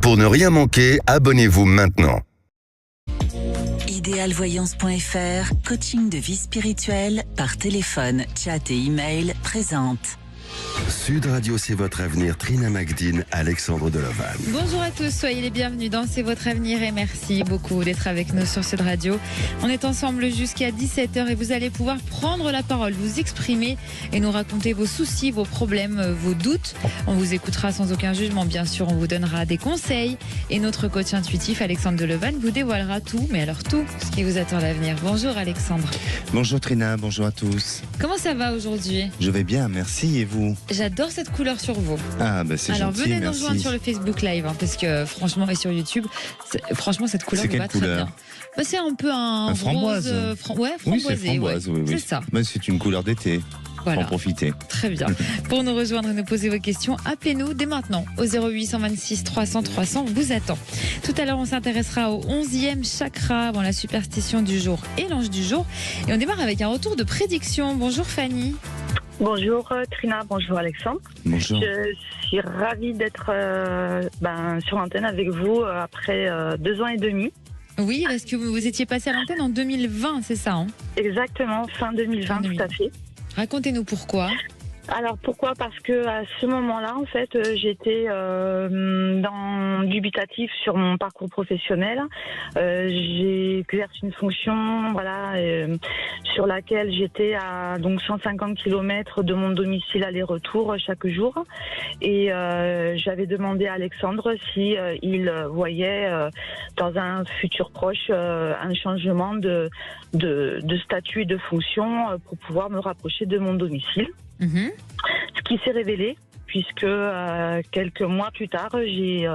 Pour ne rien manquer, abonnez-vous maintenant. Idealvoyance.fr, coaching de vie spirituelle par téléphone, chat et email présente. Sud Radio, c'est votre avenir. Trina Magdine, Alexandre Delaval. Bonjour à tous, soyez les bienvenus dans C'est votre avenir et merci beaucoup d'être avec nous sur Sud Radio. On est ensemble jusqu'à 17h et vous allez pouvoir prendre la parole, vous exprimer et nous raconter vos soucis, vos problèmes, vos doutes. On vous écoutera sans aucun jugement, bien sûr, on vous donnera des conseils et notre coach intuitif Alexandre Delaval vous dévoilera tout, mais alors tout ce qui vous attend à l'avenir. Bonjour Alexandre. Bonjour Trina, bonjour à tous. Comment ça va aujourd'hui ? Je vais bien, merci, et vous ? J'adore cette couleur sur vous. Ah bah c'est Alors gentil, venez nous merci. rejoindre sur le Facebook Live, parce que franchement, et sur YouTube, franchement cette couleur C'est vous quelle va très couleur bien. Bah, c'est un peu un framboise. rose, ouais, Oui, framboisé, c'est framboise, ouais. oui. C'est ça. Bah, c'est une couleur d'été, Voilà. pour en profiter. Très bien. Pour nous rejoindre et nous poser vos questions, appelez-nous dès maintenant au 0826 300 300. On vous attend. Tout à l'heure, on s'intéressera au 11e chakra, la superstition du jour et l'ange du jour. Et on démarre avec un retour de prédiction. Bonjour Fanny. Bonjour Trina, bonjour Alexandre. Bonjour. Je suis ravie d'être sur l'antenne avec vous après 2 ans et demi. Oui, parce que vous étiez passé à l'antenne en 2020, c'est ça, hein ? Exactement, fin 2020, tout à fait. Racontez-nous pourquoi. Alors pourquoi ? Parce que à ce moment-là, en fait, j'étais dubitatif sur mon parcours professionnel. J'ai exercé une fonction, sur laquelle j'étais à donc 150 km de mon domicile aller-retour chaque jour. Et j'avais demandé à Alexandre si il voyait dans un futur proche un changement de statut et de fonction pour pouvoir me rapprocher de mon domicile. Mmh. Ce qui s'est révélé, puisque quelques mois plus tard, j'ai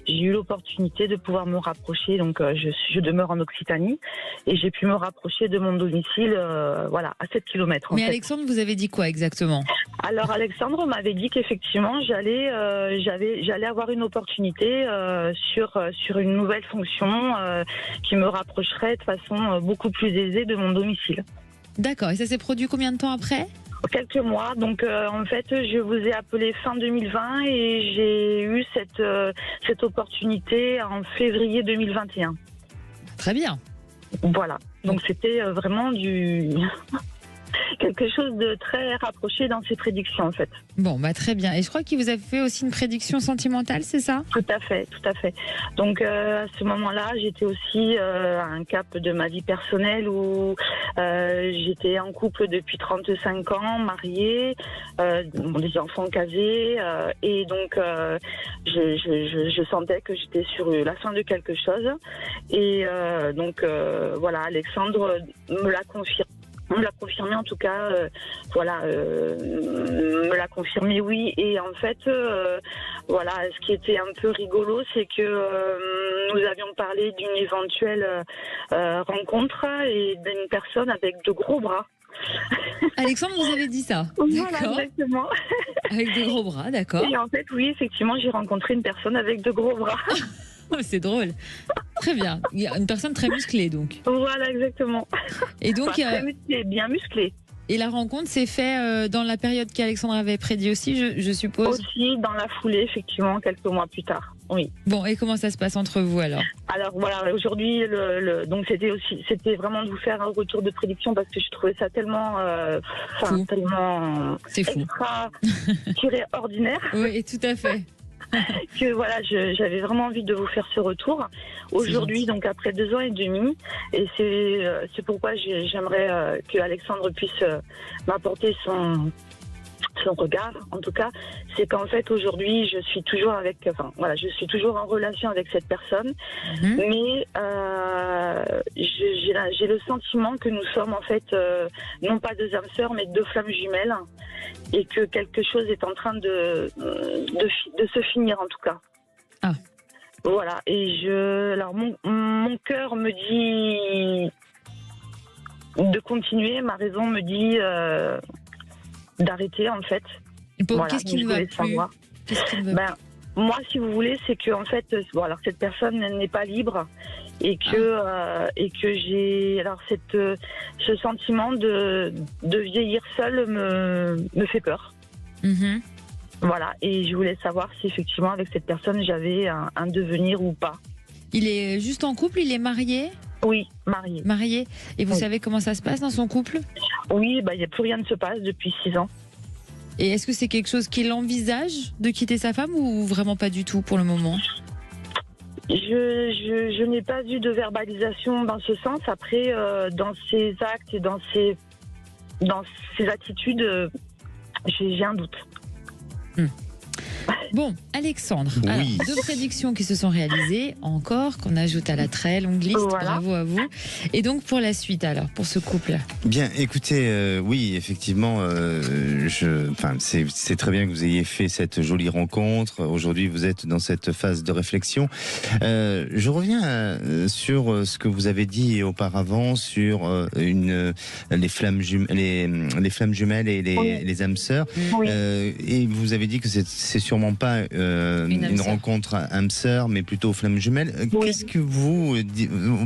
eu l'opportunité de pouvoir me rapprocher. Donc, je demeure en Occitanie et j'ai pu me rapprocher de mon domicile, à 7 km. Mais Alexandre, vous avez dit quoi exactement ? Alors, Alexandre m'avait dit qu'effectivement, j'allais avoir une opportunité sur une nouvelle fonction qui me rapprocherait de façon beaucoup plus aisée de mon domicile. D'accord. Et ça s'est produit combien de temps après ? Quelques mois, donc en fait je vous ai appelé fin 2020 et j'ai eu cette opportunité en février 2021. Très bien. Voilà, donc c'était vraiment quelque chose de très rapproché dans ses prédictions en fait. Bon, très bien. Et je crois qu'il vous a fait aussi une prédiction sentimentale, c'est ça ? Tout à fait. Donc à ce moment-là, j'étais aussi à un cap de ma vie personnelle où j'étais en couple depuis 35 ans, mariée, des enfants casés, et donc je sentais que j'étais sur la fin de quelque chose. Et Alexandre me l'a confirmé. On me l'a confirmé en tout cas, me l'a confirmé oui. Et en fait, ce qui était un peu rigolo, c'est que nous avions parlé d'une éventuelle rencontre et d'une personne avec de gros bras. Alexandre, vous avez dit ça ? Voilà, D'accord. exactement. Avec de gros bras, d'accord. Et en fait, oui, effectivement, j'ai rencontré une personne avec de gros bras. C'est drôle. Très bien. Il y a une personne très musclée, donc. Voilà, exactement. Et donc, très musclé, bien musclé. Et la rencontre s'est faite dans la période qu'Alexandre avait prédit aussi, je suppose. Aussi, dans la foulée, effectivement, quelques mois plus tard. Oui. Bon, et comment ça se passe entre vous alors ? Alors voilà, aujourd'hui, donc c'était vraiment de vous faire un retour de prédiction parce que je trouvais ça tellement, C'est fou. Ordinaire. Oui, tout à fait. Que j'avais vraiment envie de vous faire ce retour aujourd'hui, donc après 2 ans et demi, et c'est pourquoi j'aimerais que Alexandre puisse m'apporter son regard. En tout cas, c'est qu'en fait aujourd'hui je suis toujours en relation avec cette personne, mais j'ai le sentiment que nous sommes en fait non pas 2 âmes sœurs mais 2 flammes jumelles, et que quelque chose est en train de se finir en tout cas. Ah. Voilà, et mon cœur me dit de continuer, ma raison me dit d'arrêter en fait. Qu'est-ce qui ne va plus ? Moi, si vous voulez, c'est que en fait, cette personne n'est pas libre et que j'ai ce sentiment de vieillir seule me fait peur. Voilà, et je voulais savoir si effectivement avec cette personne j'avais un devenir ou pas. Il est juste en couple, il est marié? Oui, marié. Marié. Et vous Oui. savez comment ça se passe dans son couple? Oui, il n'y a plus rien ne se passe depuis 6 ans. Et est-ce que c'est quelque chose qu'il envisage de quitter sa femme ou vraiment pas du tout pour le moment? Je n'ai pas eu de verbalisation dans ce sens. Après, dans ses actes et dans ses attitudes, j'ai un doute. Bon, Alexandre, Oui. alors, 2 prédictions qui se sont réalisées, encore, qu'on ajoute à la très longue liste, Voilà. bravo à vous. Et donc pour la suite alors, pour ce couple? Bien, écoutez, oui, effectivement, c'est très bien que vous ayez fait cette jolie rencontre. Aujourd'hui, vous êtes dans cette phase de réflexion. Je reviens sur ce que vous avez dit auparavant sur les flammes jumelles et les âmes sœurs. Oui. Et vous avez dit que c'est sûrement pas une rencontre âme sœur, mais plutôt flamme jumelle. Oui. Qu'est-ce que vous,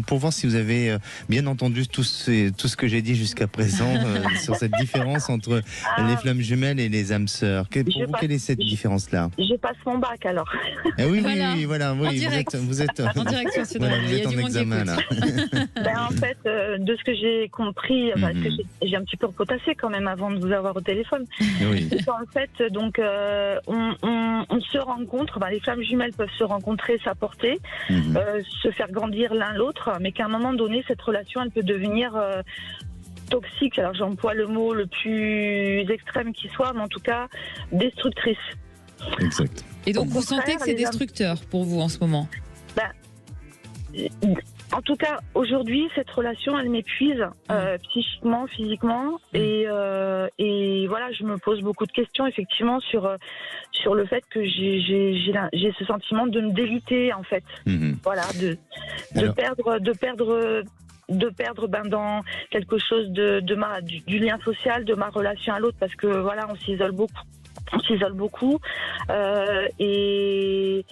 pour voir si vous avez bien entendu tout ce que j'ai dit jusqu'à présent sur cette différence entre les flammes jumelles et les âmes sœurs. Quelle est cette différence-là? Je passe mon bac alors. Eh oui, Voilà. Oui, En direct. vous êtes En direct sur Sud voilà, Radio, vous il y a êtes du en monde qui examen écoute. là. En fait, de ce que j'ai compris, parce que Mhm. j'ai un petit peu potassé quand même avant de vous avoir au téléphone. Oui. En fait, donc, on se rencontre, les flammes jumelles peuvent se rencontrer, s'apporter, Mhm. se faire grandir l'un l'autre, mais qu'à un moment donné, cette relation, elle peut devenir toxique. Alors j'emploie le mot le plus extrême qui soit, mais en tout cas destructrice. Exact. Et donc Au vous contraire, sentez que c'est les âmes- destructeur pour vous en ce moment? En tout cas, aujourd'hui, cette relation, elle m'épuise psychiquement, physiquement, et voilà, je me pose beaucoup de questions effectivement sur le fait que j'ai ce sentiment de me déliter en fait, Mhm. voilà, de Alors- perdre dans quelque chose du lien social, de ma relation à l'autre, parce que voilà, on s'isole beaucoup, et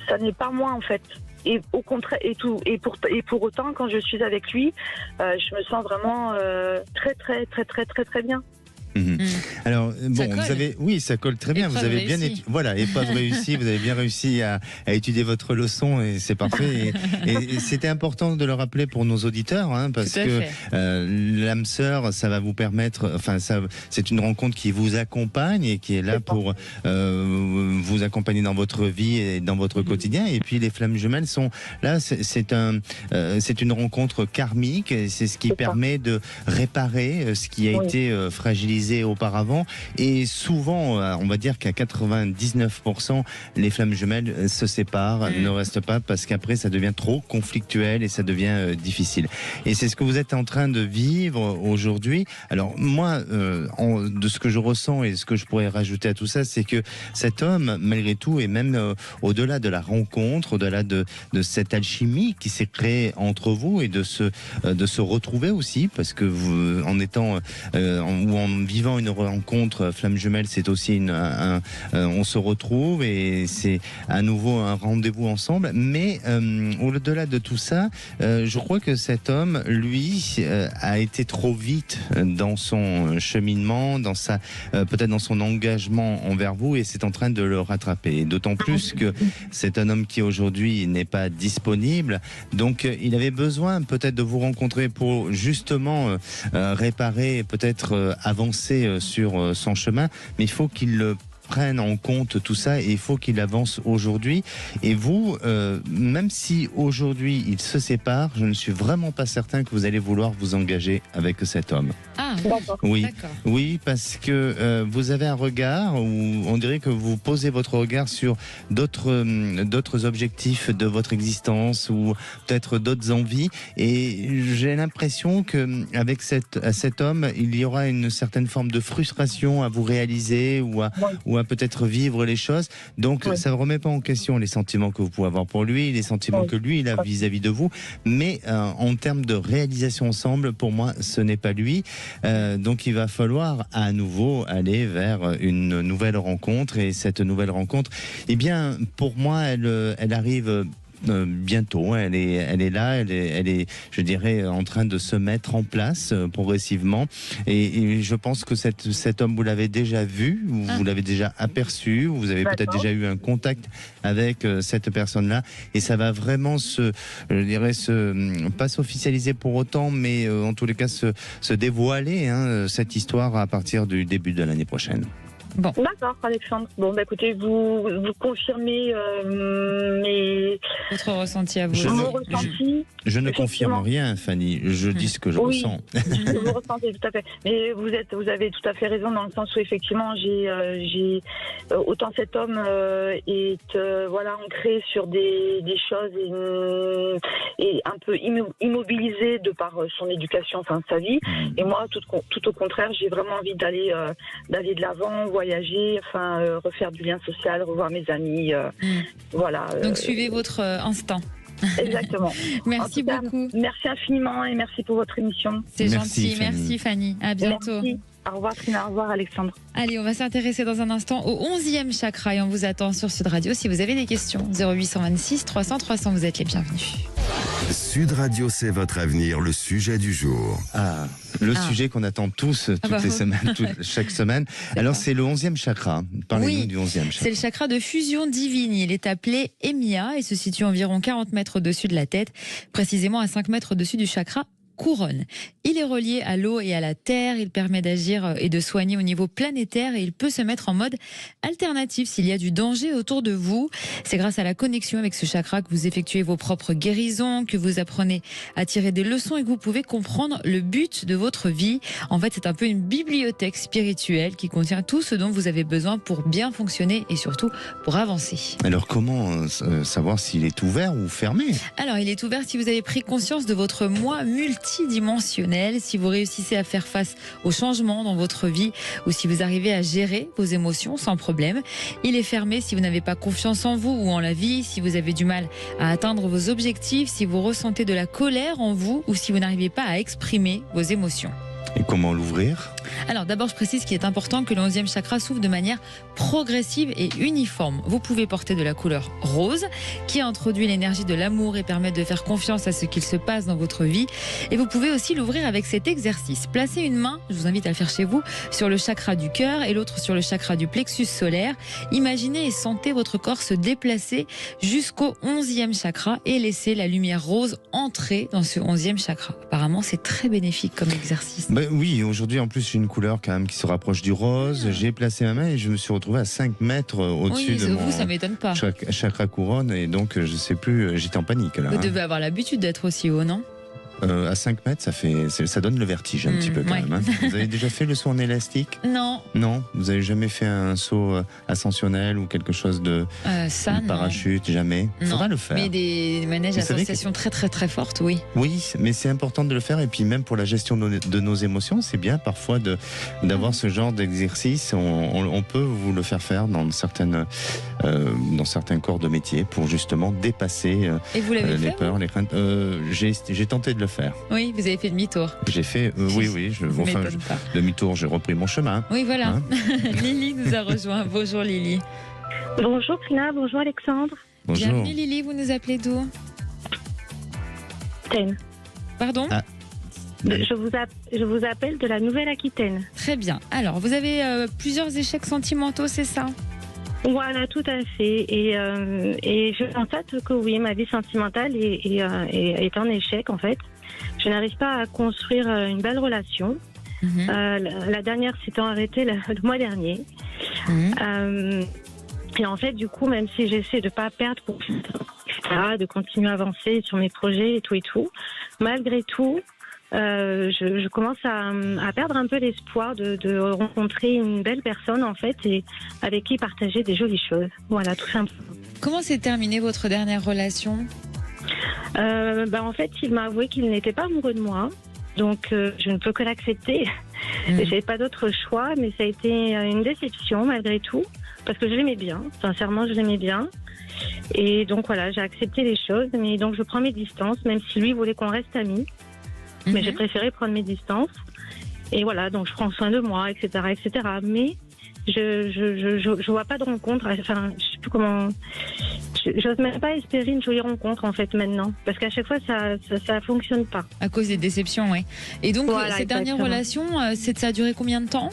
ça n'est pas moi en fait. Et au contraire, et pour autant, quand je suis avec lui, je me sens vraiment très très très très très très bien. Mhm. Alors Ça bon, colle. ça colle très bien. Épreuve Vous avez bien réussie. voilà, épreuve réussie. Vous avez bien réussi à étudier votre leçon et c'est parfait. Et c'était important de le rappeler pour nos auditeurs, parce Tout à que fait. l'âme sœur, ça va vous permettre. Enfin, c'est une rencontre qui vous accompagne et qui est là pour vous accompagner dans votre vie et dans votre quotidien. Et puis les flammes jumelles sont là. C'est une rencontre karmique. Et c'est ce qui C'est ça. permet de réparer ce qui a Oui. été fragilisé auparavant, et souvent on va dire qu'à 99% les flammes jumelles se séparent, ne restent pas, parce qu'après ça devient trop conflictuel et ça devient difficile, et c'est ce que vous êtes en train de vivre aujourd'hui. Alors moi, de ce que je ressens et ce que je pourrais rajouter à tout ça, c'est que cet homme, malgré tout, et même au-delà de la rencontre, au-delà de cette alchimie qui s'est créée entre vous, et de se retrouver aussi, parce que vous, en étant ou en vivant une rencontre flamme jumelle, c'est aussi on se retrouve et c'est à nouveau un rendez-vous ensemble. Mais au-delà de tout ça, je crois que cet homme, lui, a été trop vite dans son cheminement, peut-être dans son engagement envers vous, et c'est en train de le rattraper. D'autant plus que c'est un homme qui aujourd'hui n'est pas disponible, donc il avait besoin peut-être de vous rencontrer pour justement réparer, peut-être avancer sur son chemin, mais il faut qu'il le prenne en compte tout ça, et il faut qu'il avance aujourd'hui. Et vous, même si aujourd'hui il se sépare, je ne suis vraiment pas certain que vous allez vouloir vous engager avec cet homme. Ah, D'accord. Oui, d'accord. oui, parce que vous avez un regard où on dirait que vous posez votre regard sur d'autres objectifs de votre existence, ou peut-être d'autres envies, et j'ai l'impression que avec cet homme, il y aura une certaine forme de frustration à vous réaliser, ou à peut-être vivre les choses. Donc Oui. ça ne remet pas en question les sentiments que vous pouvez avoir pour lui, les sentiments Oui. que lui il a vis-à-vis de vous, mais en termes de réalisation ensemble, pour moi ce n'est pas lui. Donc il va falloir à nouveau aller vers une nouvelle rencontre, et cette nouvelle rencontre, eh bien pour moi elle arrive bientôt. Elle est là, elle est, je dirais, en train de se mettre en place progressivement. Et je pense que cet homme, vous l'avez déjà vu, vous l'avez déjà aperçu, vous avez peut-être déjà eu un contact avec cette personne-là. Et ça va vraiment pas s'officialiser pour autant, mais en tous les cas se dévoiler, cette histoire à partir du début de l'année prochaine. Bon. D'accord, Alexandre. Bon, écoutez, vous confirmez Votre ressenti à vous. mon ressenti. Je ne confirme rien, Fanny. Je dis ce que je ressens. Vous ressentez tout à fait. Mais vous avez tout à fait raison dans le sens où effectivement, j'ai autant cet homme est ancré sur des choses et un peu immobilisé de par son éducation, enfin sa vie. Et moi, tout au contraire, j'ai vraiment envie d'aller de l'avant, voyager, refaire du lien social, revoir mes amis, voilà. Donc suivez votre instinct. Exactement. Merci beaucoup. Merci infiniment et merci pour votre émission. C'est Merci, gentil. Fanny. Merci Fanny. À bientôt. Merci. Au revoir Trina, au revoir Alexandre. Allez, on va s'intéresser dans un instant au 11e chakra et on vous attend sur Sud Radio si vous avez des questions. 0826 300 300, vous êtes les bienvenus. Sud Radio, c'est votre avenir, le sujet du jour. Le sujet qu'on attend tous les semaines, chaque semaine. Alors c'est le 11e chakra. Parlez-nous du 11e chakra. C'est le chakra de fusion divine. Il est appelé Emiya et se situe environ 40 mètres au-dessus de la tête, précisément à 5 mètres au-dessus du chakra couronne. Il est relié à l'eau et à la terre, il permet d'agir et de soigner au niveau planétaire et il peut se mettre en mode alternatif s'il y a du danger autour de vous. C'est grâce à la connexion avec ce chakra que vous effectuez vos propres guérisons, que vous apprenez à tirer des leçons et que vous pouvez comprendre le but de votre vie. En fait, c'est un peu une bibliothèque spirituelle qui contient tout ce dont vous avez besoin pour bien fonctionner et surtout pour avancer. Alors comment savoir s'il est ouvert ou fermé ? Alors, il est ouvert si vous avez pris conscience de votre moi multidimensionnel, si vous réussissez à faire face aux changements dans votre vie ou si vous arrivez à gérer vos émotions sans problème. Il est fermé si vous n'avez pas confiance en vous ou en la vie, si vous avez du mal à atteindre vos objectifs, si vous ressentez de la colère en vous ou si vous n'arrivez pas à exprimer vos émotions. Et comment l'ouvrir ? Alors d'abord, je précise qu'il est important que le 11e chakra s'ouvre de manière progressive et uniforme. Vous pouvez porter de la couleur rose, qui introduit l'énergie de l'amour et permet de faire confiance à ce qu'il se passe dans votre vie. Et vous pouvez aussi l'ouvrir avec cet exercice. Placez une main, je vous invite à le faire chez vous, sur le chakra du cœur et l'autre sur le chakra du plexus solaire. Imaginez et sentez votre corps se déplacer jusqu'au 11e chakra et laissez la lumière rose entrer dans ce 11e chakra. Apparemment, c'est très bénéfique comme exercice. Oui, aujourd'hui en plus j'ai une couleur quand même qui se rapproche du rose. J'ai placé ma main et je me suis retrouvé à 5 mètres au-dessus de mon ça m'étonne pas. chakra couronne et donc je sais plus, j'étais en panique là. Vous devez avoir l'habitude d'être aussi haut, non ? À 5 mètres, ça donne le vertige un petit peu quand même. Vous avez déjà fait le saut en élastique ? Non. Non, vous n'avez jamais fait un saut ascensionnel ou quelque chose de parachute, jamais. Il faudra le faire. Mais des manèges à sensation très très très forte, oui. Oui, mais c'est important de le faire et puis même pour la gestion de nos émotions, c'est bien parfois d'avoir ce genre d'exercice. On peut vous le faire dans certains corps de métier pour justement dépasser et vous l'avez les fait, peurs, les craintes. J'ai tenté de le faire. Oui, vous avez fait demi-tour. J'ai fait, demi-tour, j'ai repris mon chemin. Oui, voilà. Lily nous a rejoint. Bonjour Lily. Bonjour Trina, bonjour Alexandre. Bonjour. Bienvenue Lily, vous nous appelez d'où ? Pardon ? Je vous appelle de la Nouvelle-Aquitaine. Très bien. Alors, vous avez plusieurs échecs sentimentaux, c'est ça ? Voilà, tout à fait. Et je constate que oui, ma vie sentimentale est en échec en fait. Je n'arrive pas à construire une belle relation. La dernière s'étant arrêtée le mois dernier. Et en fait, du coup, même si j'essaie de pas perdre confiance, etc., de continuer à avancer sur mes projets et tout, malgré tout, je commence à perdre un peu l'espoir de rencontrer une belle personne en fait et avec qui partager des jolies choses. Voilà, tout simplement. Comment s'est terminée votre dernière relation ? En fait, il m'a avoué qu'il n'était pas amoureux de moi, donc je ne peux que l'accepter. J'ai pas d'autre choix, mais ça a été une déception malgré tout, parce que je l'aimais bien. Sincèrement, je l'aimais bien. Et donc voilà, j'ai accepté les choses, mais donc je prends mes distances, même si lui voulait qu'on reste amis. Mais j'ai préféré prendre mes distances. Et voilà, donc je prends soin de moi, etc., etc. Mais je vois pas de rencontre. Enfin, je sais plus comment. j'ose même pas espérer une jolie rencontre en fait maintenant, parce qu'à chaque fois ça fonctionne pas. À cause des déceptions, oui. Et donc, Voilà, cette dernière exactement. relation, ça a duré combien de temps?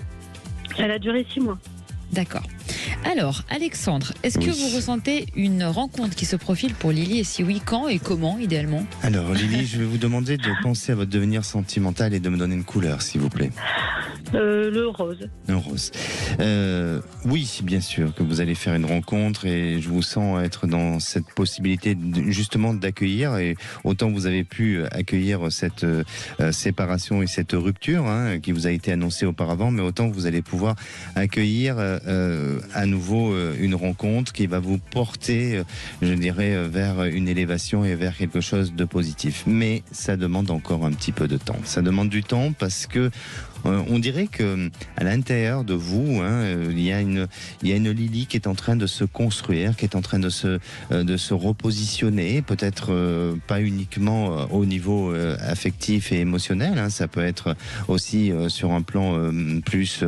Elle a duré 6 mois. D'accord. Alors, Alexandre, est-ce que Oui. vous ressentez une rencontre qui se profile pour Lily? Et si oui, quand et comment, idéalement? Alors Lily, je vais vous demander de penser à votre devenir sentimental et de me donner une couleur, s'il vous plaît. Le rose. Un rose. Oui, bien sûr que vous allez faire une rencontre et je vous sens être dans cette possibilité justement d'accueillir, et autant vous avez pu accueillir cette séparation et cette rupture qui vous a été annoncée auparavant, mais autant vous allez pouvoir accueillir à nouveau une rencontre qui va vous porter, je dirais, vers une élévation et vers quelque chose de positif. Mais ça demande encore un petit peu de temps. Ça demande du temps parce que on dirait que à l'intérieur de vous, il y a une Lily qui est en train de se construire, qui est en train de se repositionner, peut-être pas uniquement au niveau affectif et émotionnel, ça peut être aussi sur un plan plus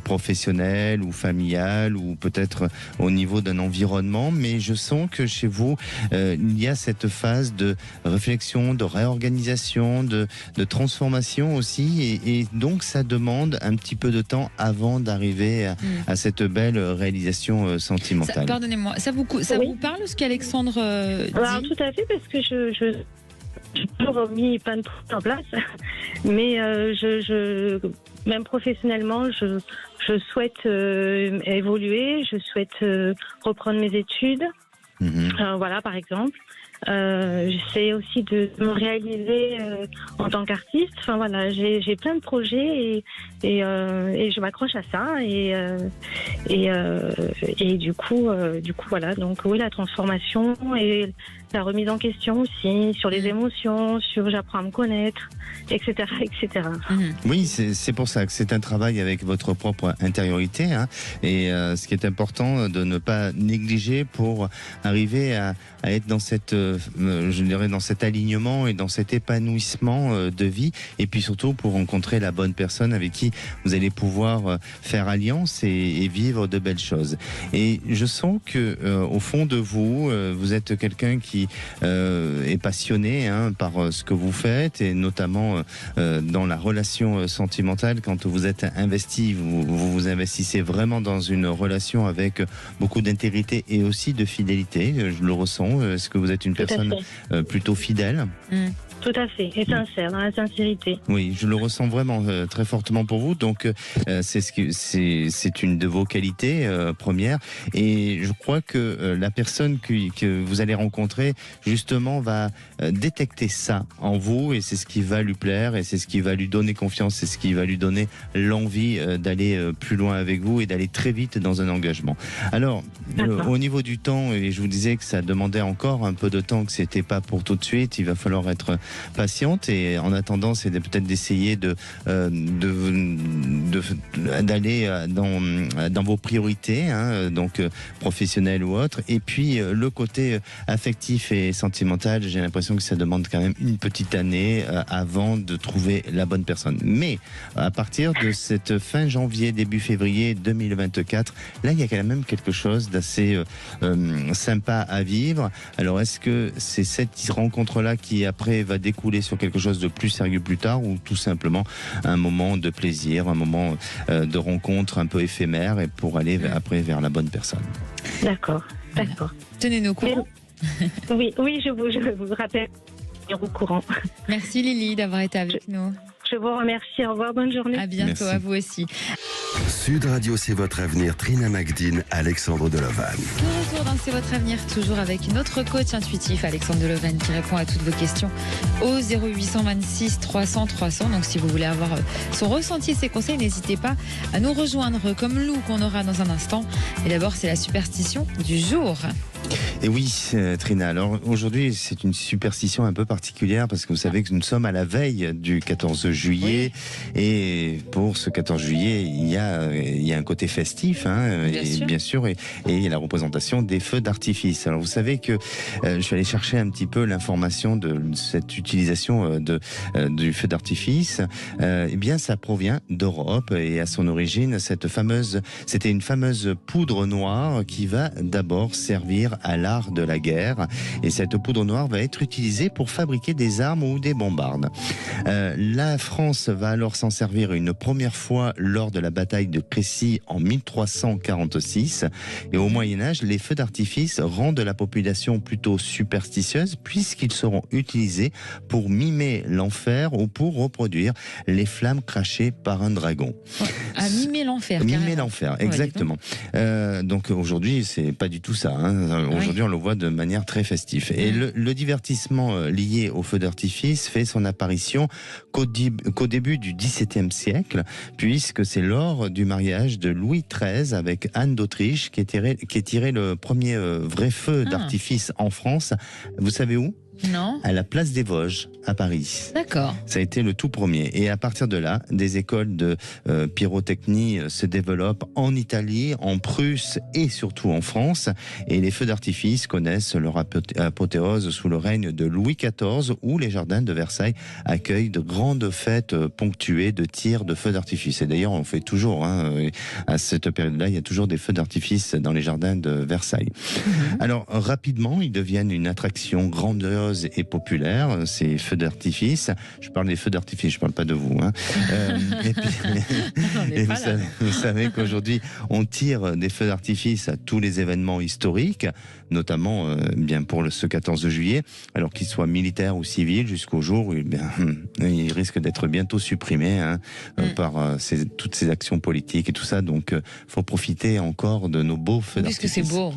professionnel ou familial, ou peut-être au niveau d'un environnement, mais je sens que chez vous, il y a cette phase de réflexion, de réorganisation, de transformation aussi, et donc ça demande un petit peu de temps avant d'arriver à cette belle réalisation sentimentale. Pardonnez-moi, ça Oui. vous parle ce qu'Alexandre Alors, dit? tout à fait, parce que j'ai toujours mis plein de trucs en place, mais même professionnellement, je souhaite évoluer, je souhaite reprendre mes études, voilà, par exemple. J'essaie aussi de me réaliser en tant qu'artiste. Enfin voilà, j'ai plein de projets et je m'accroche à ça et du coup voilà. Donc oui, la transformation et la remise en question aussi sur les émotions, sur j'apprends à me connaître, etc., etc. Oui, c'est pour ça que c'est un travail avec votre propre intériorité, et ce qui est important de ne pas négliger pour arriver à être dans je dirais dans cet alignement et dans cet épanouissement de vie, et puis surtout pour rencontrer la bonne personne avec qui vous allez pouvoir faire alliance et vivre de belles choses. Et je sens que au fond de vous, vous êtes quelqu'un qui est passionné par ce que vous faites, et notamment dans la relation sentimentale. Quand vous êtes investi, vous investissez vraiment dans une relation avec beaucoup d'intégrité et aussi de fidélité. Je le ressens. Est-ce que vous êtes une personne plutôt fidèle? Tout à fait, et sincère, dans la sincérité. Oui, je le ressens vraiment très fortement pour vous. Donc, c'est une de vos qualités premières. Et je crois que la personne que vous allez rencontrer, justement, va détecter ça en vous. Et c'est ce qui va lui plaire, et c'est ce qui va lui donner confiance, c'est ce qui va lui donner l'envie d'aller plus loin avec vous et d'aller très vite dans un engagement. Alors, au niveau du temps, et je vous disais que ça demandait encore un peu de temps, que c'était pas pour tout de suite. Il va falloir être patiente, et en attendant, c'est peut-être d'essayer d'aller dans vos priorités, donc professionnelles ou autres. Et puis le côté affectif et sentimental, j'ai l'impression que ça demande quand même une petite année avant de trouver la bonne personne. Mais à partir de cette fin janvier, début février 2024, là il y a quand même quelque chose d'assez sympa à vivre. Alors est-ce que c'est cette rencontre-là qui après va découler sur quelque chose de plus sérieux plus tard, ou tout simplement un moment de plaisir, un moment de rencontre un peu éphémère, et pour aller après vers la bonne personne? D'accord. Tenez-nous au courant. Oui, je vous rappelle au courant. Merci Lily d'avoir été avec nous. Je vous remercie. Au revoir, bonne journée. À bientôt. Merci. À vous aussi. Sud Radio, c'est votre avenir. Trina Magdine, Alexandre Delovan. De retour dans C'est votre avenir, toujours avec notre coach intuitif Alexandre Delovan qui répond à toutes vos questions au 0826 300 300. Donc si vous voulez avoir son ressenti et ses conseils, n'hésitez pas à nous rejoindre comme Lou qu'on aura dans un instant. Et d'abord, c'est la superstition du jour. Et oui, Trina, alors aujourd'hui c'est une superstition un peu particulière, parce que vous savez que nous sommes à la veille du 14 juillet, et pour ce 14 juillet il y a un côté festif, bien sûr, et la représentation des feux d'artifice. Alors vous savez que je suis allé chercher un petit peu l'information de cette utilisation du feu d'artifice. Eh bien, ça provient d'Europe et à son origine, c'était une fameuse poudre noire qui va d'abord servir à l'art de la guerre. Et cette poudre noire va être utilisée pour fabriquer des armes ou des bombardes. La France va alors s'en servir une première fois lors de la bataille de Crécy en 1346. Et au Moyen-Âge, les feux d'artifice rendent la population plutôt superstitieuse puisqu'ils seront utilisés pour mimer l'enfer ou pour reproduire les flammes crachées par un dragon. À mimer l'enfer. Mimer l'enfer, exactement. Donc aujourd'hui, c'est pas du tout ça. Hein. Aujourd'hui, on le voit de manière très festive. Et le divertissement lié au feu d'artifice fait son apparition qu'au début du XVIIe siècle, puisque c'est lors du mariage de Louis XIII avec Anne d'Autriche qui est tiré le premier vrai feu d'artifice en France. Vous savez où ? Non. À la place des Vosges, à Paris. D'accord. Ça a été le tout premier. Et à partir de là, des écoles de pyrotechnie se développent en Italie, en Prusse et surtout en France. Et les feux d'artifice connaissent leur apothéose sous le règne de Louis XIV, où les jardins de Versailles accueillent de grandes fêtes ponctuées de tirs de feux d'artifice. Et d'ailleurs, on fait toujours, à cette période-là, il y a toujours des feux d'artifice dans les jardins de Versailles. Alors, rapidement, ils deviennent une attraction grandiose et populaire, ces feux d'artifice. Je parle des feux d'artifice, je parle pas de vous. Et puis, vous savez qu'aujourd'hui, on tire des feux d'artifice à tous les événements historiques, notamment bien pour ce 14 juillet, alors qu'ils soient militaires ou civils, jusqu'au jour où ils risquent d'être bientôt supprimés par toutes ces actions politiques et tout ça. Donc, faut profiter encore de nos beaux feux d'artifice. Puisque c'est beau.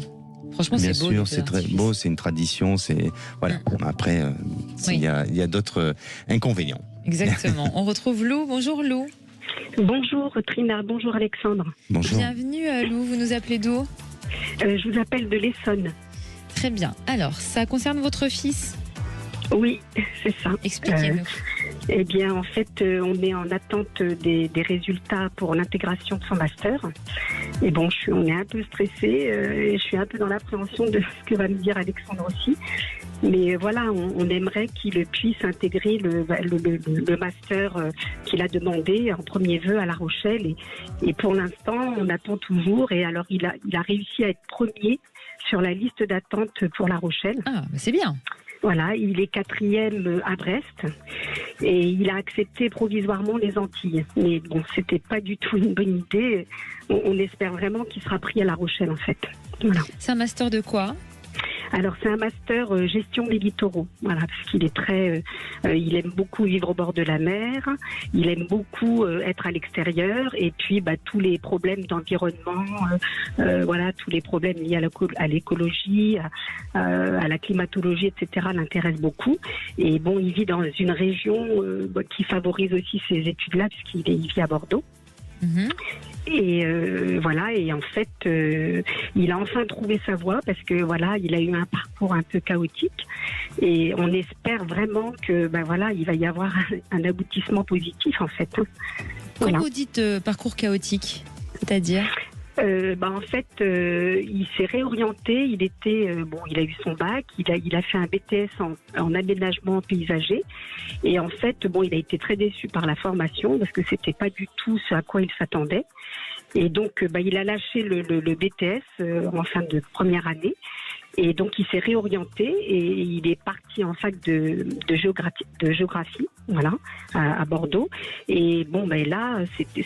Franchement, bien c'est beau. sûr, c'est très beau, c'est une tradition, voilà. Après, il y a d'autres inconvénients. Exactement. On retrouve Lou. Bonjour Lou. Bonjour Trina, bonjour Alexandre. Bonjour. Bienvenue Lou. Vous nous appelez d'où ? Je vous appelle de l'Essonne. Très bien. Alors, ça concerne votre fils ? Oui, c'est ça. Expliquez-nous. Eh bien, en fait, on est en attente des résultats pour l'intégration de son master. Et bon, on est un peu stressé et je suis un peu dans l'appréhension de ce que va me dire Alexandre aussi. Mais voilà, on aimerait qu'il puisse intégrer le master qu'il a demandé en premier vœu à La Rochelle. Et pour l'instant, on attend toujours. Et alors, il a réussi à être premier sur la liste d'attente pour La Rochelle. Ah, mais c'est bien. Voilà, il est 4e à Brest et il a accepté provisoirement les Antilles. Mais bon, c'était pas du tout une bonne idée. On espère vraiment qu'il sera pris à La Rochelle en fait. Voilà. C'est un master de quoi ? Alors c'est un master gestion des littoraux, voilà, parce qu'il est il aime beaucoup vivre au bord de la mer, il aime beaucoup être à l'extérieur, et puis tous les problèmes d'environnement, voilà, tous les problèmes liés à l'écologie, à la climatologie, etc. l'intéressent beaucoup. Et bon, il vit dans une région qui favorise aussi ces études-là, puisqu'il vit à Bordeaux. Et voilà, et en fait, il a enfin trouvé sa voie parce que voilà, il a eu un parcours un peu chaotique et on espère vraiment que voilà, il va y avoir un aboutissement positif en fait. Quand vous dites parcours chaotique, c'est-à-dire en fait, il s'est réorienté. Il a eu son bac. Il a fait un BTS en aménagement paysager. Et en fait, il a été très déçu par la formation parce que c'était pas du tout ce à quoi il s'attendait. Et donc, il a lâché le BTS en fin de première année. Et donc, il s'est réorienté et il est parti en fac de géographie, voilà, à Bordeaux. Et bon, là,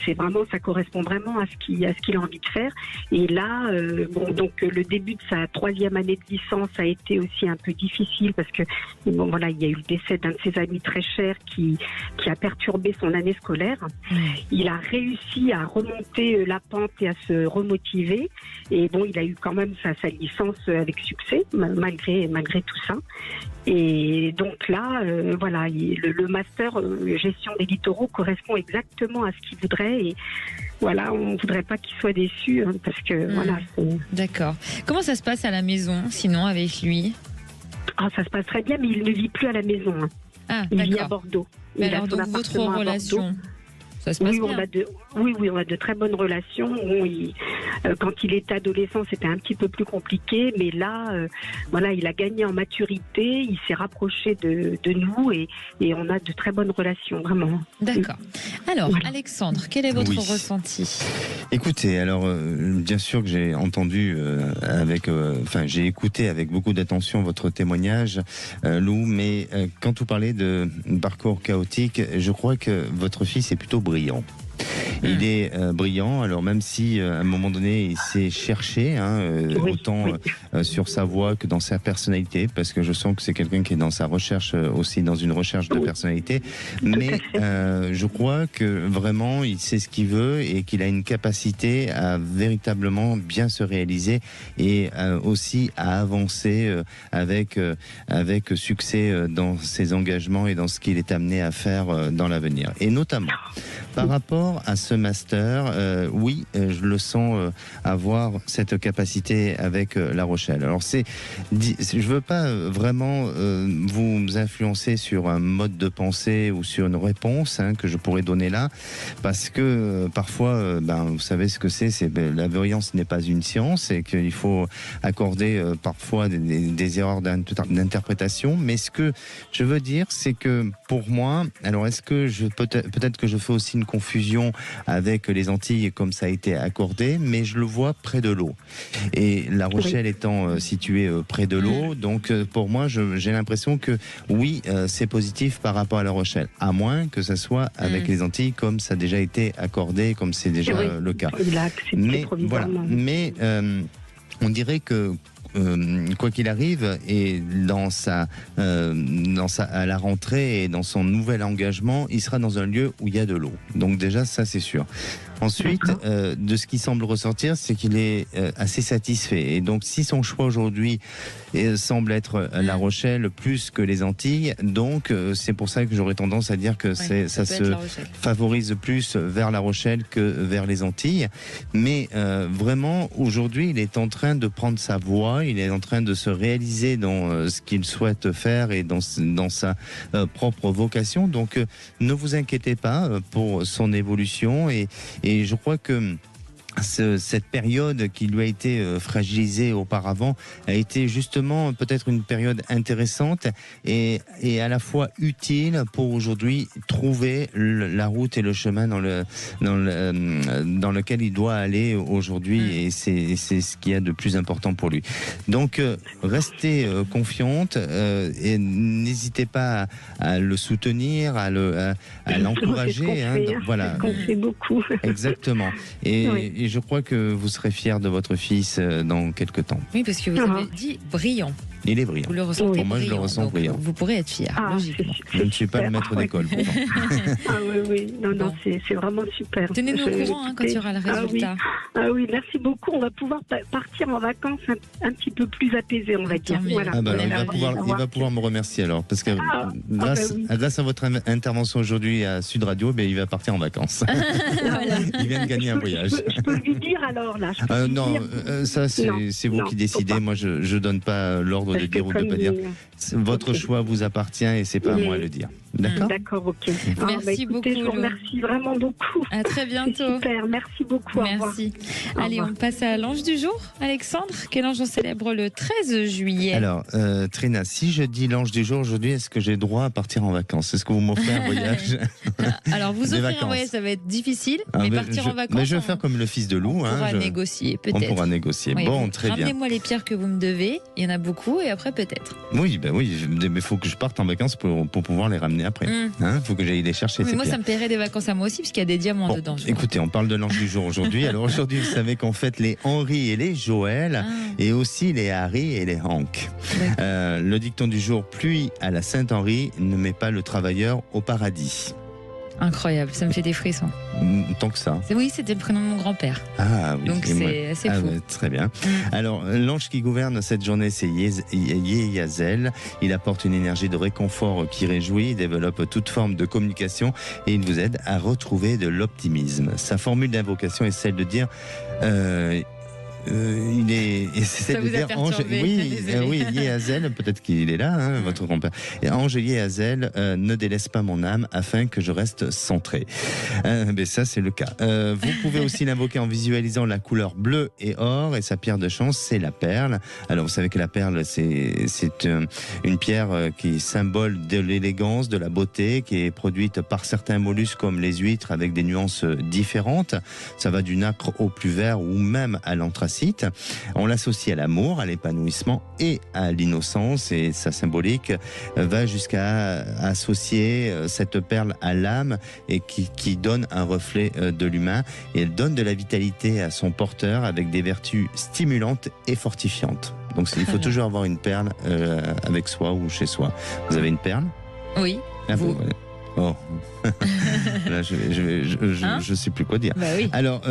c'est vraiment, ça correspond vraiment à ce qu'il a envie de faire. Et là, donc le début de sa 3e année de licence a été aussi un peu difficile parce que voilà, il y a eu le décès d'un de ses amis très chers qui a perturbé son année scolaire. Il a réussi à remonter la pente et à se remotiver. Et bon, il a eu quand même sa licence avec succès, malgré tout ça. Et donc là, voilà, le master gestion des littoraux correspond exactement à ce qu'il voudrait. Et voilà, on ne voudrait pas qu'il soit déçu, parce que voilà. D'accord. Comment ça se passe à la maison, sinon, avec lui ? Ça se passe très bien, mais il ne vit plus à la maison. Ah, il vit à Bordeaux. Alors, donc, votre relation, ça se passe bien ? Oui, on a de très bonnes relations. Quand il était adolescent, c'était un petit peu plus compliqué, mais là, voilà, il a gagné en maturité, il s'est rapproché de nous et on a de très bonnes relations, vraiment. D'accord. Alors, Voilà. Alexandre, quel est votre Oui. ressenti? Écoutez, alors bien sûr que j'ai entendu j'ai écouté avec beaucoup d'attention votre témoignage, Lou, mais quand vous parlez de parcours chaotique, je crois que votre fils est plutôt brillant. Il est brillant, alors même si à un moment donné il s'est cherché, autant sur sa voix que dans sa personnalité, parce que je sens que c'est quelqu'un qui est dans sa recherche aussi, dans une recherche de personnalité, mais je crois que vraiment il sait ce qu'il veut et qu'il a une capacité à véritablement bien se réaliser et aussi à avancer avec succès dans ses engagements et dans ce qu'il est amené à faire dans l'avenir. Et notamment par rapport à ce master, je le sens avoir cette capacité avec La Rochelle. Alors je veux pas vraiment vous influencer sur un mode de pensée ou sur une réponse que je pourrais donner là, parce que parfois, vous savez ce que c'est la voyance n'est pas une science et qu'il faut accorder parfois des erreurs d'interprétation. Mais ce que je veux dire, c'est que pour moi, alors est-ce que peut-être que je fais aussi une confusion avec les Antilles comme ça a été accordé, mais je le vois près de l'eau. Et La Rochelle étant située près de l'eau, donc pour moi, j'ai l'impression que c'est positif par rapport à La Rochelle, à moins que ça soit avec les Antilles comme ça a déjà été accordé, comme c'est déjà le cas. Mais voilà. Mais on dirait que quoi qu'il arrive, et à la rentrée et dans son nouvel engagement, il sera dans un lieu où il y a de l'eau. Donc déjà, ça c'est sûr. Ensuite, de ce qui semble ressortir, c'est qu'il est assez satisfait. Et donc, si son choix aujourd'hui semble être La Rochelle plus que les Antilles, donc c'est pour ça que j'aurais tendance à dire que ça se favorise plus vers La Rochelle que vers les Antilles. Mais vraiment, aujourd'hui, il est en train de prendre sa voie, il est en train de se réaliser dans ce qu'il souhaite faire et dans sa propre vocation. Donc, ne vous inquiétez pas pour son évolution et je crois que cette période qui lui a été fragilisée auparavant a été justement peut-être une période intéressante et à la fois utile pour aujourd'hui trouver la route et le chemin dans lequel il doit aller aujourd'hui et c'est ce qu'il y a de plus important pour lui. Donc restez confiante et n'hésitez pas à le soutenir, à l'encourager. Voilà. C'est beaucoup. Exactement. Et je crois que vous serez fiers de votre fils dans quelques temps. Oui, parce que vous avez dit brillant. Il est brillant. Vous le ressentez Pour moi, je le brillant, ressens brillant. Vous pourrez être fier, logiquement. Je ne suis pas le maître d'école, pourtant. Oui. Non, c'est vraiment super. Tenez-nous au courant quand il y aura le résultat. Oui, merci beaucoup. On va pouvoir partir en vacances un petit peu plus apaisé, on va dire. Voilà. Il va pouvoir me remercier alors, parce que grâce à votre intervention aujourd'hui à Sud Radio, il va partir en vacances. Il vient de gagner un voyage. Je peux lui dire alors là. Ça c'est vous qui décidez. Moi, je donne pas l'ordre de dire ou de ne pas dire. Votre choix vous appartient et c'est pas à moi à le dire. D'accord ? D'accord, ok. Merci beaucoup. Je vous remercie vraiment beaucoup. À très bientôt. Super, merci beaucoup. Merci. Allez, on passe à l'ange du jour. Alexandre, quel ange on célèbre le 13 juillet ? Alors, Trina, si je dis l'ange du jour aujourd'hui, est-ce que j'ai droit à partir en vacances ? Est-ce que vous m'offrez un voyage ? Alors, vous offrir un voyage, ça va être difficile, mais partir en vacances. Mais je vais faire comme le fils de Lou. On pourra négocier, peut-être. On pourra négocier. Oui, bon, très bien. Ramenez-moi les pierres que vous me devez. Il y en a beaucoup, et après, peut-être. Oui, mais il faut que je parte en vacances pour pouvoir les ramener après. Faut que j'aille les chercher. Mais moi, ça me paierait des vacances à moi aussi, parce qu'il y a des diamants dedans. Écoutez, on parle de l'ange du jour aujourd'hui. Alors aujourd'hui, vous savez qu'en fait, les Henri et les Joël, et aussi les Harry et les Hank. Le dicton du jour, pluie à la Saint-Henri, ne met pas le travailleur au paradis. Incroyable, ça me fait des frissons. Tant que ça. Oui, c'était le prénom de mon grand-père. Ah oui. Donc c'est assez fou. Très bien. Alors, l'ange qui gouverne cette journée, c'est Yeyazel. Il apporte une énergie de réconfort qui réjouit, il développe toute forme de communication et il vous aide à retrouver de l'optimisme. Sa formule d'invocation est celle de dire Ça vous a perturbé, désolé. Oui, Elie Hazel, peut-être qu'il est là, hein, votre grand-père. Et Ange Elie Hazel, ne délaisse pas mon âme afin que je reste centré. Mais ça, c'est le cas. Vous pouvez aussi l'invoquer en visualisant la couleur bleu et or, et sa pierre de chance, c'est la perle. Alors, vous savez que la perle, c'est une pierre qui est symbole de l'élégance, de la beauté, qui est produite par certains mollusques comme les huîtres avec des nuances différentes. Ça va du nacre au plus vert ou même à l'anthracite. On l'associe à l'amour, à l'épanouissement et à l'innocence, et sa symbolique va jusqu'à associer cette perle à l'âme et qui donne un reflet de l'humain, et elle donne de la vitalité à son porteur avec des vertus stimulantes et fortifiantes. Donc il faut toujours avoir une perle avec soi ou chez soi. Vous avez une perle ? Oui. Ah, vous. Oh. Là, je sais plus quoi dire. Bah oui. Alors,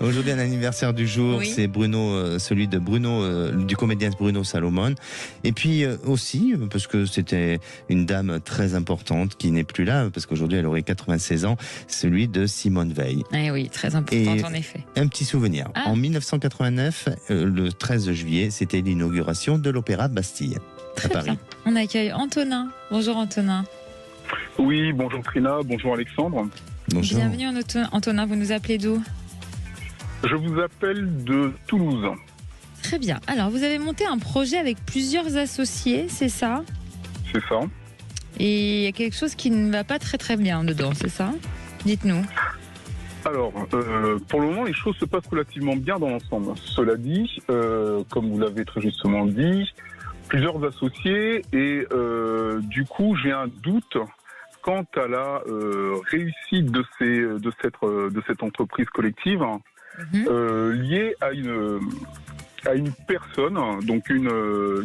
aujourd'hui, un anniversaire du jour, Oui. c'est Bruno, celui de Bruno, du comédien Bruno Salomon. Et puis aussi, parce que c'était une dame très importante qui n'est plus là, parce qu'aujourd'hui, elle aurait 96 ans, celui de Simone Veil. Eh oui, très importante Et en effet. un petit souvenir. Ah. En 1989, le 13 juillet, c'était l'inauguration de l'Opéra Bastille à Paris. Bien. On accueille Antonin. Bonjour Antonin. Oui, bonjour Trina, bonjour Alexandre. Bonjour. Bienvenue Antonin, vous nous appelez d'où ? Je vous appelle de Toulouse. Très bien. Alors, vous avez monté un projet avec plusieurs associés, c'est ça ? C'est ça. Et il y a quelque chose qui ne va pas très très bien dedans, c'est ça ? Dites-nous. Alors, pour le moment, les choses se passent relativement bien dans l'ensemble. Cela dit, comme vous l'avez très justement dit, plusieurs associés et du coup, j'ai un doute quant à la réussite de cette entreprise collective liée à une personne, donc une de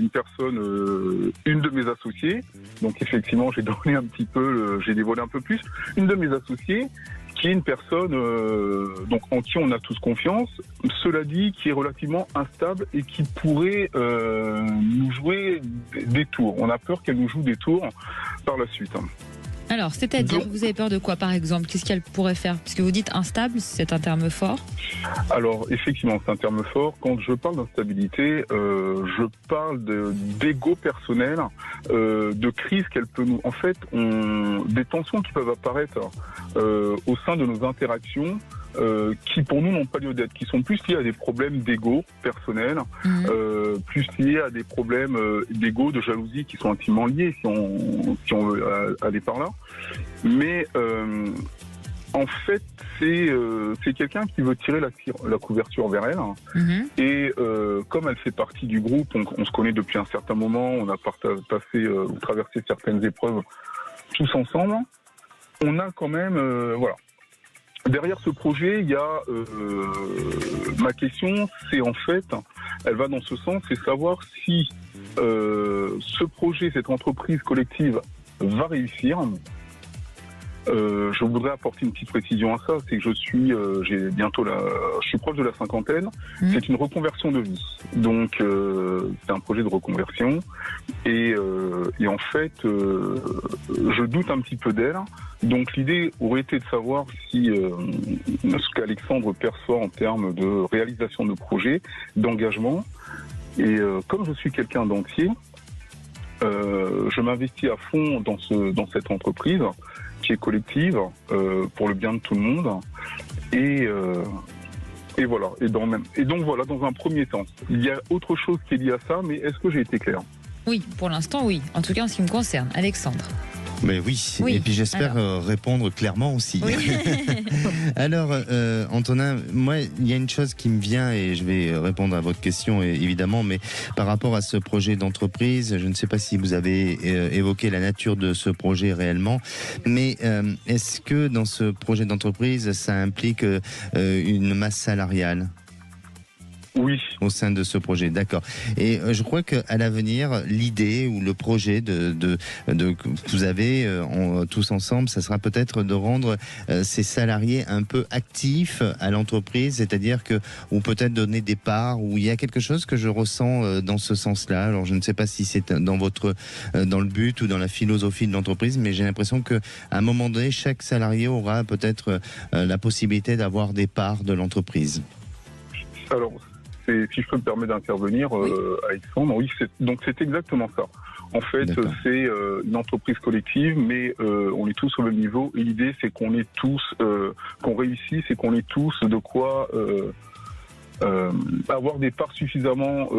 mes associés. Donc effectivement, j'ai dévoilé un peu plus. Une de mes associés, qui est une personne donc en qui on a tous confiance, cela dit, qui est relativement instable et qui pourrait nous jouer des tours. On a peur qu'elle nous joue des tours par la suite. Alors, c'est-à-dire, Donc, vous avez peur de quoi, par exemple ? Qu'est-ce qu'elle pourrait faire ? Parce que vous dites instable, c'est un terme fort. Alors, effectivement, c'est un terme fort. Quand je parle d'instabilité, je parle d'ego personnel, de crise qu'elle peut nous... En fait, des tensions qui peuvent apparaître au sein de nos interactions, qui pour nous n'ont pas lieu d'être, qui sont plus liés à des problèmes d'ego personnel, plus liés à des problèmes d'ego, de jalousie qui sont intimement liés, si on veut aller par là. Mais en fait, c'est quelqu'un qui veut tirer la couverture vers elle. Et comme elle fait partie du groupe, on se connaît depuis un certain moment, on a traversé certaines épreuves tous ensemble. On a quand même... voilà. Derrière ce projet, il y a ma question, c'est en fait, elle va dans ce sens, c'est savoir si ce projet, cette entreprise collective va réussir. Je voudrais apporter une petite précision à ça, c'est que je suis proche de la cinquantaine. C'est une reconversion de vie. Donc c'est un projet de reconversion et en fait je doute un petit peu d'elle. Donc l'idée aurait été de savoir si ce qu'Alexandre perçoit en termes de réalisation de projet, d'engagement. Et comme je suis quelqu'un d'entier, je m'investis à fond dans cette entreprise qui est collective pour le bien de tout le monde. Et voilà. Et donc voilà, dans un premier temps. Il y a autre chose qui est liée à ça, mais est-ce que j'ai été clair ? Oui, pour l'instant, oui. En tout cas, en ce qui me concerne. Alexandre. Mais oui, et puis j'espère répondre clairement aussi. Oui. Alors, Antonin, moi, il y a une chose qui me vient, et je vais répondre à votre question évidemment, mais par rapport à ce projet d'entreprise, je ne sais pas si vous avez évoqué la nature de ce projet réellement, mais est-ce que dans ce projet d'entreprise, ça implique une masse salariale ? Oui. Au sein de ce projet, d'accord. Et je crois qu'à l'avenir, l'idée ou le projet que vous avez tous ensemble, ça sera peut-être de rendre ces salariés un peu actifs à l'entreprise, c'est-à-dire ou peut-être donner des parts, où il y a quelque chose que je ressens dans ce sens-là. Alors je ne sais pas si c'est dans le but ou dans la philosophie de l'entreprise, mais j'ai l'impression qu'à un moment donné, chaque salarié aura peut-être la possibilité d'avoir des parts de l'entreprise. Alors, si je peux me permettre d'intervenir, Alexandre, oui, c'est exactement ça. En fait, c'est une entreprise collective, mais on est tous au même niveau. Et l'idée, c'est qu'on est tous, qu'on réussisse et qu'on ait tous de quoi avoir des parts suffisamment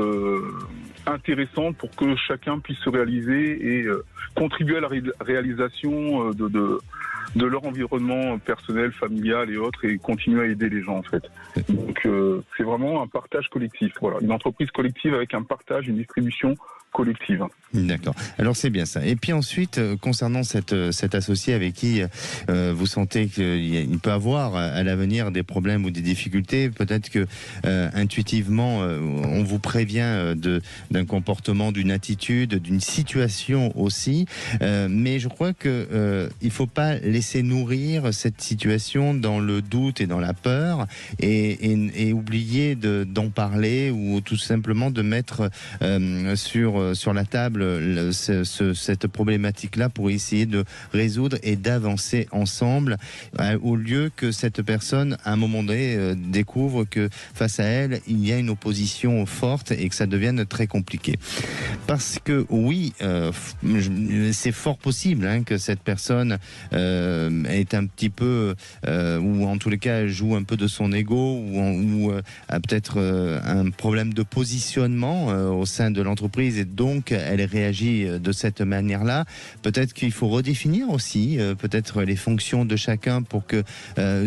intéressantes pour que chacun puisse se réaliser et contribuer à la réalisation de leur environnement personnel, familial et autres, et continuer à aider les gens en fait. Donc c'est vraiment un partage collectif. Voilà, une entreprise collective avec un partage, une distribution collective. D'accord. Alors c'est bien ça. Et puis ensuite, concernant cet associé avec qui vous sentez qu'il peut avoir à l'avenir des problèmes ou des difficultés, peut-être que intuitivement on vous prévient d'un comportement, d'une attitude, d'une situation aussi, mais je crois que il faut pas laisser nourrir cette situation dans le doute et dans la peur et oublier d'en parler ou tout simplement de mettre sur la table cette problématique-là pour essayer de résoudre et d'avancer ensemble, au lieu que cette personne, à un moment donné, découvre que face à elle, il y a une opposition forte et que ça devienne très compliqué. Parce que oui, c'est fort possible que cette personne est un petit peu, ou en tous les cas joue un peu de son ego, ou a peut-être un problème de positionnement au sein de l'entreprise, et donc elle réagit de cette manière-là. Peut-être qu'il faut redéfinir aussi peut-être les fonctions de chacun pour que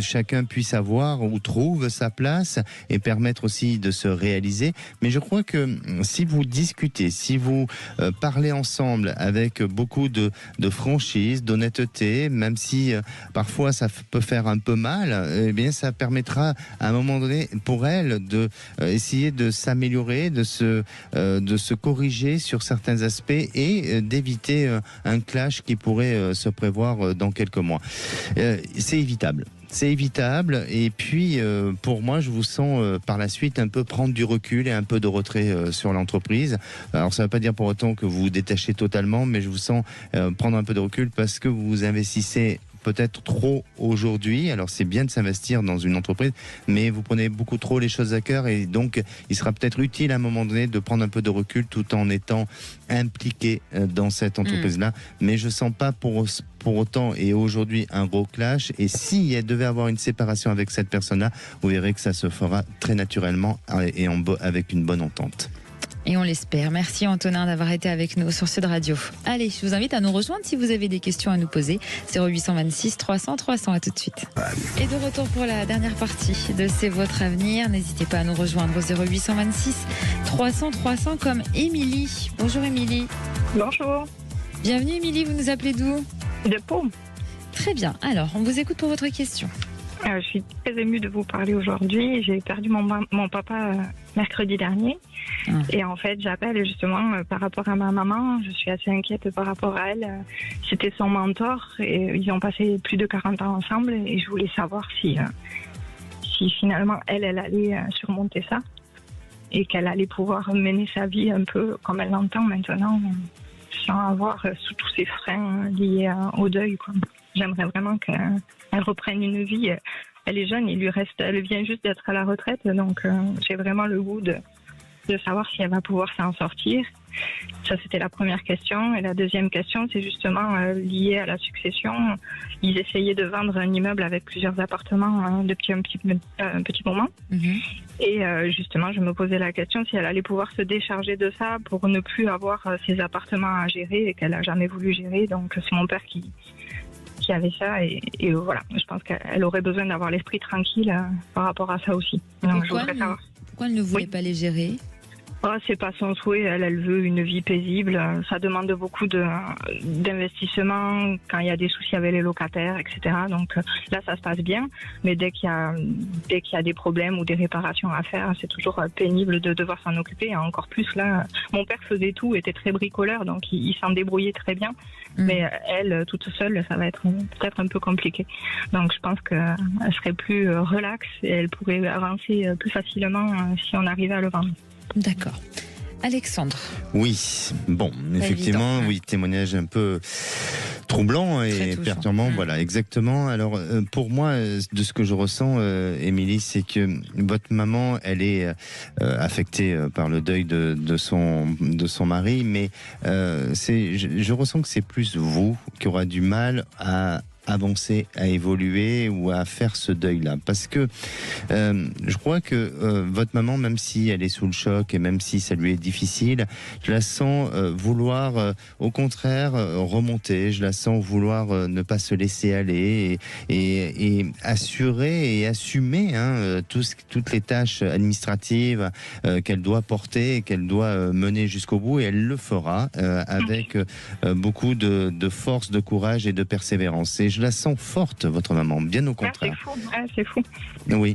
chacun puisse avoir ou trouve sa place et permettre aussi de se réaliser. Mais je crois que si vous discutez, si vous parlez ensemble avec beaucoup de franchise, d'honnêteté, même si parfois ça peut faire un peu mal, eh bien ça permettra à un moment donné pour elle de essayer de s'améliorer, de se corriger sur certains aspects et d'éviter un clash qui pourrait se prévoir dans quelques mois. C'est évitable. C'est évitable, et puis pour moi je vous sens par la suite un peu prendre du recul et un peu de retrait sur l'entreprise. Alors ça ne veut pas dire pour autant que vous vous détachez totalement, mais je vous sens prendre un peu de recul parce que vous vous investissez peut-être trop aujourd'hui. Alors c'est bien de s'investir dans une entreprise, mais vous prenez beaucoup trop les choses à cœur, et donc il sera peut-être utile à un moment donné de prendre un peu de recul tout en étant impliqué dans cette entreprise-là. Mais je sens pas pour autant et aujourd'hui un gros clash, et si elle devait avoir une séparation avec cette personne-là, vous verrez que ça se fera très naturellement et avec une bonne entente. Et on l'espère. Merci Antonin d'avoir été avec nous sur Sud Radio. Allez, je vous invite à nous rejoindre si vous avez des questions à nous poser. 0826 300 300, à tout de suite. Et de retour pour la dernière partie de C'est votre avenir. N'hésitez pas à nous rejoindre au 0826 300 300 comme Émilie. Bonjour Émilie. Bonjour. Bienvenue Émilie, vous nous appelez d'où ? De Pau. Très bien. Alors, on vous écoute pour votre question. Je suis très émue de vous parler aujourd'hui. J'ai perdu mon papa mercredi dernier. Et en fait, j'appelle justement par rapport à ma maman. Je suis assez inquiète par rapport à elle. C'était son mentor et ils ont passé plus de 40 ans ensemble. Et je voulais savoir si finalement elle allait surmonter ça et qu'elle allait pouvoir mener sa vie un peu comme elle l'entend maintenant, sans avoir tous ces freins liés au deuil, quoi. J'aimerais vraiment qu'elle reprenne une vie. Elle est jeune, elle vient juste d'être à la retraite, donc j'ai vraiment le goût de savoir si elle va pouvoir s'en sortir. Ça, c'était la première question. Et la deuxième question, c'est justement lié à la succession. Ils essayaient de vendre un immeuble avec plusieurs appartements depuis un petit moment. Et justement, je me posais la question si elle allait pouvoir se décharger de ça pour ne plus avoir ses appartements à gérer et qu'elle n'a jamais voulu gérer. Donc, c'est mon père qui avait ça, et voilà, je pense qu'elle aurait besoin d'avoir l'esprit tranquille par rapport à ça aussi. Donc, pourquoi elle ne voulait pas les gérer ? C'est pas son souhait, elle veut une vie paisible, ça demande beaucoup d'investissement quand il y a des soucis avec les locataires, etc. Donc là ça se passe bien, mais dès qu'il y a des problèmes ou des réparations à faire, c'est toujours pénible de devoir s'en occuper, et encore plus là, mon père faisait tout, était très bricoleur, donc il s'en débrouillait très bien, mais elle, toute seule, ça va être peut-être un peu compliqué. Donc je pense qu'elle serait plus relax et elle pourrait avancer plus facilement si on arrivait à le vendre. D'accord. Alexandre. Oui, bon, effectivement, oui, témoignage un peu troublant et Très touchant. perturbant. Voilà, exactement. Alors, pour moi, de ce que je ressens, Émilie, c'est que votre maman, elle est affectée par le deuil de son mari, mais je ressens que c'est plus vous qui aura du mal à avancer, à évoluer ou à faire ce deuil-là. Parce que je crois que votre maman, même si elle est sous le choc et même si ça lui est difficile, je la sens vouloir au contraire remonter, je la sens vouloir ne pas se laisser aller et assurer et assumer toutes les tâches administratives qu'elle doit porter et qu'elle doit mener jusqu'au bout, et elle le fera avec beaucoup de force, de courage et de persévérance. Et je la sens forte, votre maman, bien au contraire. C'est fou. Oui.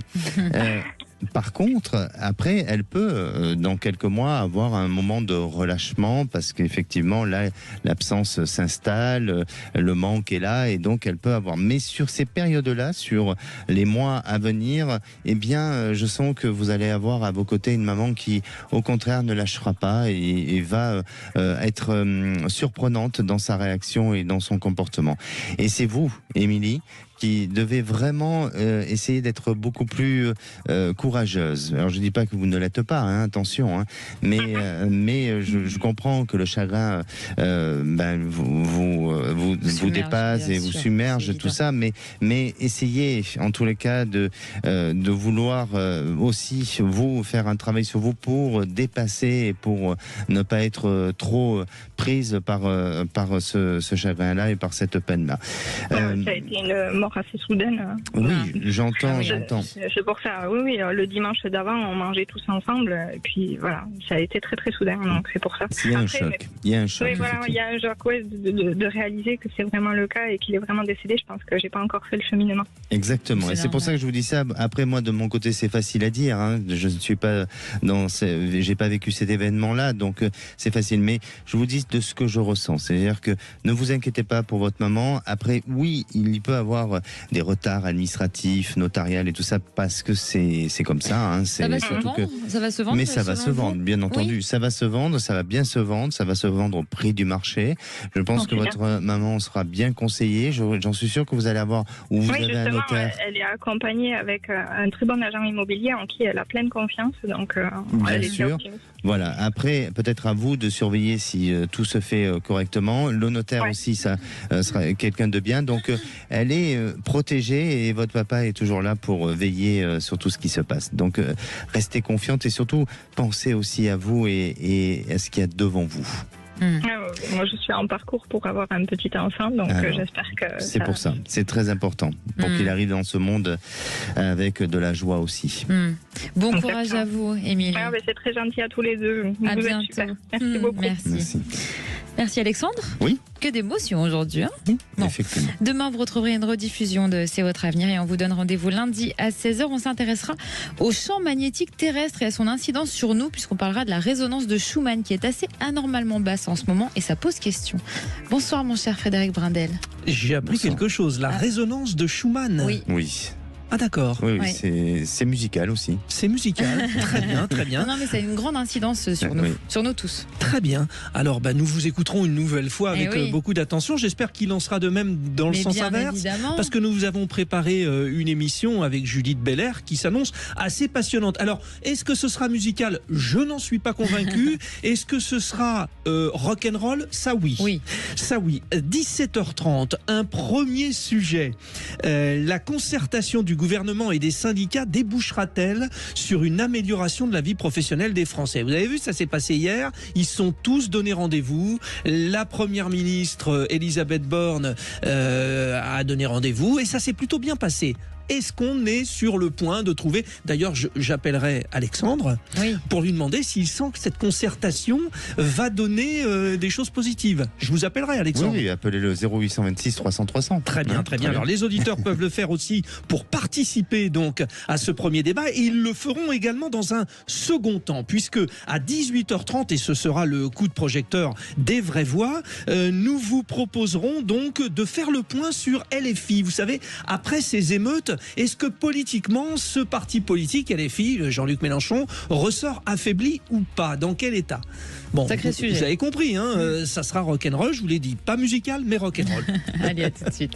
Par contre, après, elle peut, dans quelques mois, avoir un moment de relâchement parce qu'effectivement, là, l'absence s'installe, le manque est là, et donc elle peut avoir. Mais sur ces périodes-là, sur les mois à venir, eh bien, je sens que vous allez avoir à vos côtés une maman qui, au contraire, ne lâchera pas et va être surprenante dans sa réaction et dans son comportement. Et c'est vous, Émilie, qui devait vraiment essayer d'être beaucoup plus courageuse. Alors je dis pas que vous ne l'êtes pas, attention, mais je comprends que le chagrin vous dépasse et vous submerge, tout ça, mais essayez en tous les cas de vouloir aussi vous faire un travail sur vous pour dépasser et pour ne pas être trop prise par ce chagrin-là et par cette peine-là. Ça a été une mort assez soudaine. Oui, j'entends. C'est pour ça, oui, le dimanche d'avant, on mangeait tous ensemble, et puis voilà, ça a été très très soudain, donc c'est pour ça. Il y a un choc. Il y a un choc. Oui, voilà, il y a un choc, de réaliser que c'est vraiment le cas et qu'il est vraiment décédé. Je pense que j'ai pas encore fait le cheminement. Exactement, et c'est pour ça que je vous dis ça. Après, moi, de mon côté, c'est facile à dire. Je ne suis pas j'ai pas vécu cet événement-là, donc c'est facile. Mais je vous dis de ce que je ressens, c'est-à-dire que ne vous inquiétez pas pour votre maman. Après, oui, il y peut avoir des retards administratifs, notariales et tout ça, parce que c'est comme ça. Ça va se vendre. Mais ça va se vendre, bien entendu. Oui. Ça va se vendre, ça va bien se vendre, ça va se vendre au prix du marché. Je pense que votre maman sera bien conseillée. J'en suis sûr que vous allez avoir, ou vous avez un notaire. Elle est accompagnée avec un très bon agent immobilier en qui elle a pleine confiance. Donc, bien sûr. Voilà. Après, peut-être à vous de surveiller si tout se fait correctement. Le notaire aussi, ça sera quelqu'un de bien. Donc, elle est protégée et votre papa est toujours là pour veiller sur tout ce qui se passe. Donc, restez confiante et surtout, pensez aussi à vous et à ce qu'il y a devant vous. Moi, je suis en parcours pour avoir un petit enfant, donc j'espère que... C'est pour ça, c'est très important, pour qu'il arrive dans ce monde avec de la joie aussi. Bon courage à vous, Émilie. C'est très gentil à tous les deux. À bientôt. Êtes super. Merci beaucoup. Merci Alexandre. Oui. Que d'émotions aujourd'hui. Oui, effectivement. Demain, vous retrouverez une rediffusion de C'est votre avenir et on vous donne rendez-vous lundi à 16h. On s'intéressera au champ magnétique terrestre et à son incidence sur nous, puisqu'on parlera de la résonance de Schumann qui est assez anormalement basse en ce moment et ça pose question. Bonsoir mon cher Frédéric Brindel. J'ai appris quelque chose, la résonance de Schumann. Oui. Ah d'accord. Oui. C'est musical aussi. C'est musical, très bien, très bien. Non mais ça a une grande incidence sur nous tous. Très bien. Alors nous vous écouterons une nouvelle fois avec beaucoup d'attention. J'espère qu'il en sera de même dans le sens inverse. Évidemment. Parce que nous vous avons préparé une émission avec Judith Belair qui s'annonce assez passionnante. Alors, est-ce que ce sera musical? Je n'en suis pas convaincu. Est-ce que ce sera rock'n'roll? Ça oui. Ça oui. 17h30, un premier sujet. La concertation du gouvernement et des syndicats débouchera-t-elle sur une amélioration de la vie professionnelle des Français? Vous avez vu, ça s'est passé hier. Ils sont tous donné rendez-vous. La première ministre Elisabeth Borne a donné rendez-vous et ça s'est plutôt bien passé. Est-ce qu'on est sur le point de trouver... D'ailleurs, j'appellerai Alexandre pour lui demander s'il sent que cette concertation va donner des choses positives. Je vous appellerai, Alexandre. Oui, appelez le 0826 300 300. Très bien, très bien. Alors, les auditeurs peuvent le faire aussi pour participer donc à ce premier débat et ils le feront également dans un second temps puisque à 18h30, et ce sera le coup de projecteur des vraies voix, nous vous proposerons donc de faire le point sur LFI. Vous savez, après ces émeutes, Est-ce que politiquement, ce parti politique, LFI, Jean-Luc Mélenchon, ressort affaibli ou pas? Dans quel état? Bon, Sacré sujet. Vous avez compris, hein, ça sera rock'n'roll, je vous l'ai dit. Pas musical, mais rock'n'roll. Allez, à tout de suite.